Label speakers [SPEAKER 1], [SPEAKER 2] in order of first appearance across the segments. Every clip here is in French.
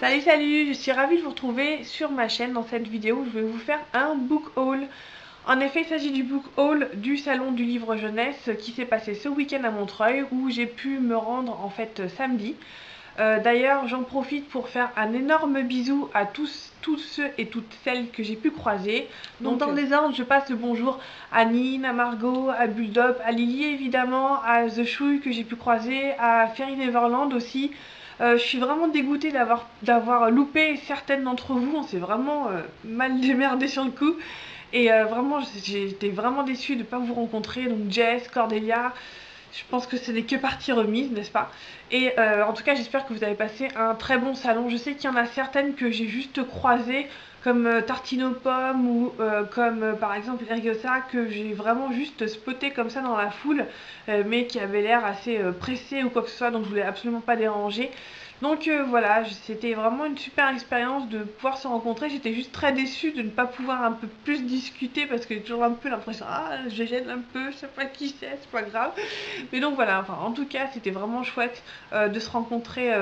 [SPEAKER 1] Salut, je suis ravie de vous retrouver sur ma chaîne. Dans cette vidéo où je vais vous faire un book haul. En effet, il s'agit du book haul du salon du livre jeunesse qui s'est passé ce week-end à Montreuil, où j'ai pu me rendre en fait samedi. D'ailleurs, j'en profite pour faire un énorme bisou à tous ceux et toutes celles que j'ai pu croiser. Donc dans le désordre, je passe le bonjour à Nine, à Margot, à Bulldog, à Lily évidemment, à The Chouille que j'ai pu croiser, à Fairy Neverland aussi. Je suis vraiment dégoûtée d'avoir loupé certaines d'entre vous. On s'est vraiment mal démerdé sur le coup. Et vraiment, j'ai été vraiment déçue de ne pas vous rencontrer. Donc Jess, Cordelia, je pense que ce n'est que partie remise, n'est-ce pas? Et en tout cas, j'espère que vous avez passé un très bon salon. Je sais qu'il y en a certaines que j'ai juste croisées, comme Tartine aux pommes ou comme par exemple Ergosa, que j'ai vraiment juste spoté comme ça dans la foule, mais qui avait l'air assez pressé ou quoi que ce soit, donc je voulais absolument pas déranger. Donc voilà, c'était vraiment une super expérience de pouvoir se rencontrer. J'étais juste très déçue de ne pas pouvoir un peu plus discuter parce que j'ai toujours un peu l'impression, ah, je gêne un peu, je sais pas qui c'est pas grave. Mais donc voilà, enfin, en tout cas, c'était vraiment chouette de se rencontrer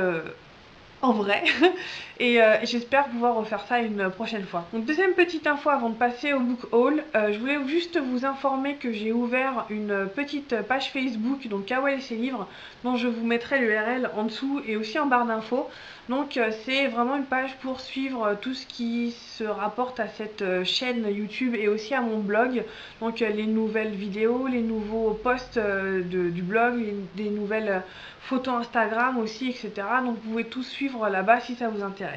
[SPEAKER 1] en vrai. Et j'espère pouvoir refaire ça une prochaine fois. Donc deuxième petite info avant de passer au book haul, je voulais juste vous informer que j'ai ouvert une petite page Facebook, donc Kawaii et ses livres, dont je vous mettrai l'URL en dessous et aussi en barre d'infos. Donc c'est vraiment une page pour suivre tout ce qui se rapporte à cette chaîne YouTube et aussi à mon blog. Donc les nouvelles vidéos, les nouveaux posts du blog, des nouvelles photos Instagram aussi, etc. Donc vous pouvez tout suivre là-bas si ça vous intéresse.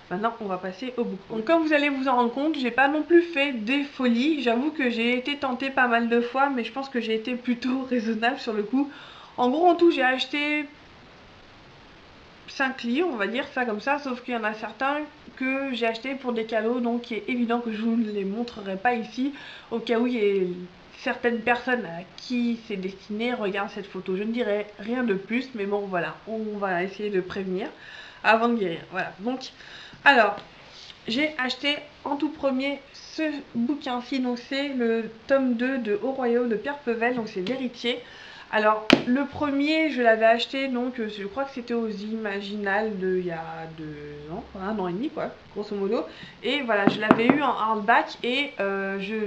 [SPEAKER 1] Maintenant, on va passer au book haul. Donc comme vous allez vous en rendre compte, j'ai pas non plus fait des folies. J'avoue que j'ai été tentée pas mal de fois, mais je pense que j'ai été plutôt raisonnable sur le coup. En gros, en tout, j'ai acheté 5 livres, on va dire ça comme ça, sauf qu'il y en a certains que j'ai acheté pour des cadeaux, donc il est évident que je vous ne les montrerai pas ici, au cas où il y ait certaines personnes à qui c'est destiné regardent cette photo. Je ne dirai rien de plus, mais bon voilà, on va essayer de prévenir avant de guérir. Voilà, donc, alors, j'ai acheté en tout premier ce bouquin-ci, donc c'est le tome 2 de Au Royaume de Pierre Pevel, donc c'est l'héritier. Alors, le premier, je l'avais acheté, donc je crois que c'était aux Imaginales il y a 2 ans, quoi, 1 an et demi, quoi, grosso modo. Et voilà, je l'avais eu en hardback et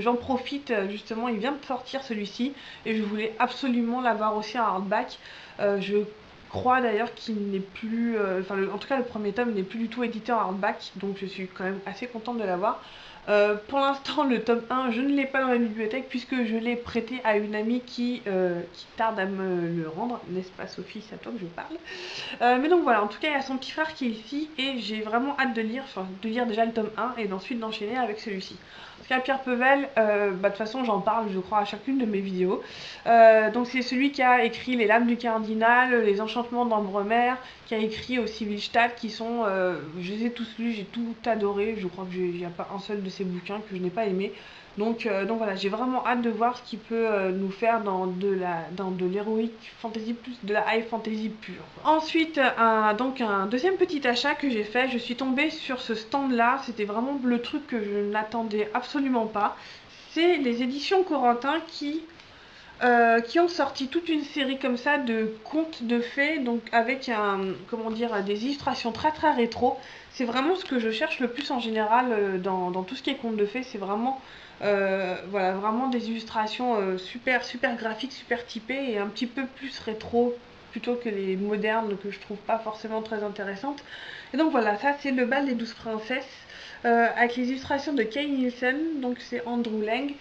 [SPEAKER 1] j'en profite, justement, il vient de sortir celui-ci et je voulais absolument l'avoir aussi en hardback. Je crois d'ailleurs qu'il n'est plus, en tout cas le premier tome n'est plus du tout édité en hardback, donc je suis quand même assez contente de l'avoir. Pour l'instant, le tome 1, je ne l'ai pas dans la bibliothèque puisque je l'ai prêté à une amie qui tarde à me le rendre. N'est-ce pas Sophie, c'est à toi que je parle. Mais donc voilà, en tout cas, il y a son petit frère qui est ici et j'ai vraiment hâte de lire, déjà le tome 1 et ensuite d'enchaîner avec celui-ci. En tout cas, Pierre Pevel, de toute façon, j'en parle, je crois, à chacune de mes vidéos. Donc c'est celui qui a écrit Les Lames du Cardinal, Les Enchantements d'Ambremer, qui a écrit aussi Willstadt, qui sont, je les ai tous lus, j'ai tout adoré. Je crois qu'il n'y a pas un seul de ces bouquins que je n'ai pas aimé. Donc voilà, j'ai vraiment hâte de voir ce qu'il peut nous faire dans de l'héroïque fantasy plus de la high fantasy pure. Ensuite, donc un deuxième petit achat que j'ai fait, je suis tombée sur ce stand là, c'était vraiment le truc que je n'attendais absolument pas. C'est les éditions Corentin qui ont sorti toute une série comme ça de contes de fées, donc avec comment dire, des illustrations très très rétro. C'est vraiment ce que je cherche le plus en général dans tout ce qui est contes de fées, c'est vraiment voilà, vraiment des illustrations super graphiques, super typées et un petit peu plus rétro plutôt que les modernes que je trouve pas forcément très intéressantes. Et donc voilà, ça c'est le bal des 12 princesses. Avec les illustrations de Kay Nielsen, donc c'est Andrew Lang.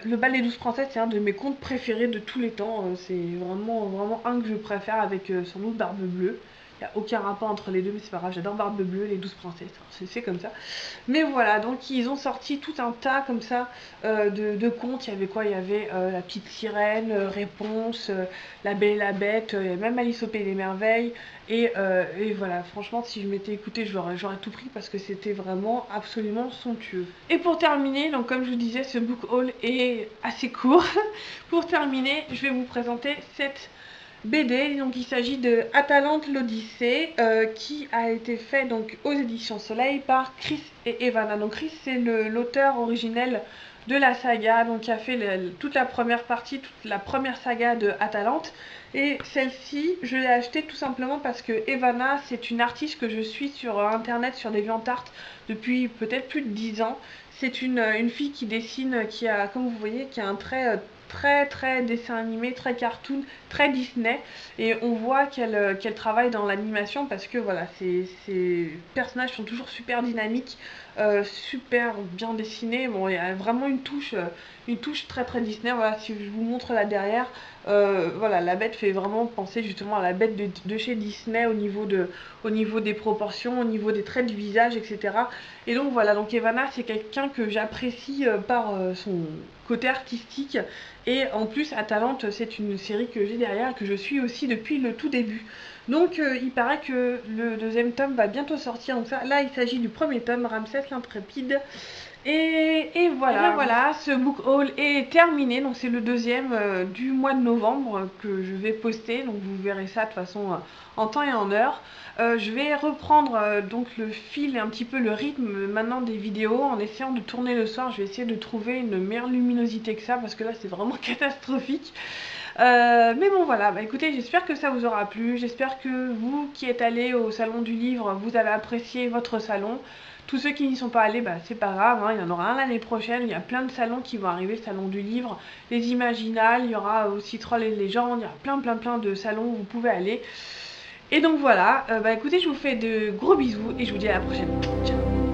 [SPEAKER 1] Le bal des 12 princesses, c'est un de mes contes préférés de tous les temps. C'est vraiment un que je préfère avec sans doute Barbe Bleue. Il n'y a aucun rapport entre les deux, mais c'est pas grave, j'adore Barbe Bleue, les 12 princesses, c'est comme ça. Mais voilà, donc ils ont sorti tout un tas comme ça de contes. Il y avait quoi? Il y avait La Petite Sirène, Réponse, La Belle et la Bête, même Alice au Pays des Merveilles. Et voilà, franchement, si je m'étais écoutée, j'aurais tout pris parce que c'était vraiment absolument somptueux. Et pour terminer, donc comme je vous disais, ce book haul est assez court. Pour terminer, je vais vous présenter cette BD. Donc il s'agit de Atalante l'Odyssée qui a été fait donc aux éditions Soleil par Chris et Evana. Donc Chris c'est l'auteur originel de la saga, donc qui a fait toute la première partie, toute la première saga de Atalante. Et celle-ci, je l'ai achetée tout simplement parce que Evana, c'est une artiste que je suis sur internet, sur DeviantArt, depuis peut-être plus de 10 ans. C'est une fille qui dessine, qui a, comme vous voyez, qui a un trait très dessin animé, très cartoon, très Disney, et on voit qu'elle travaille dans l'animation parce que voilà, ces personnages sont toujours super dynamiques, super bien dessinés. Bon, il y a vraiment une touche très Disney. Voilà, si je vous montre là derrière, voilà, la bête fait vraiment penser justement à la bête de chez Disney au niveau des proportions, au niveau des traits du visage, etc. Et donc voilà, donc Evana c'est quelqu'un que j'apprécie par son côté artistique, et en plus Atalante c'est une série que j'ai derrière et que je suis aussi depuis le tout début. Donc il paraît que le deuxième tome va bientôt sortir, donc ça, là il s'agit du premier tome, Ramsès l'Intrépide. Et voilà, voilà, ce book haul est terminé, donc c'est le deuxième du mois de novembre que je vais poster, donc vous verrez ça de toute façon en temps et en heure. Je vais reprendre donc le fil et un petit peu le rythme maintenant des vidéos en essayant de tourner le soir. Je vais essayer de trouver une meilleure luminosité que ça parce que là c'est vraiment catastrophique. Mais bon voilà, bah écoutez, j'espère que ça vous aura plu, j'espère que vous qui êtes allés au salon du livre, vous avez apprécié votre salon. Tous ceux qui n'y sont pas allés, bah c'est pas grave, hein, il y en aura un l'année prochaine, il y a plein de salons qui vont arriver, salon du livre, les Imaginales, il y aura aussi Trolls et Légendes, il y a plein de salons où vous pouvez aller. Et donc voilà, bah écoutez, je vous fais de gros bisous et je vous dis à la prochaine. Ciao.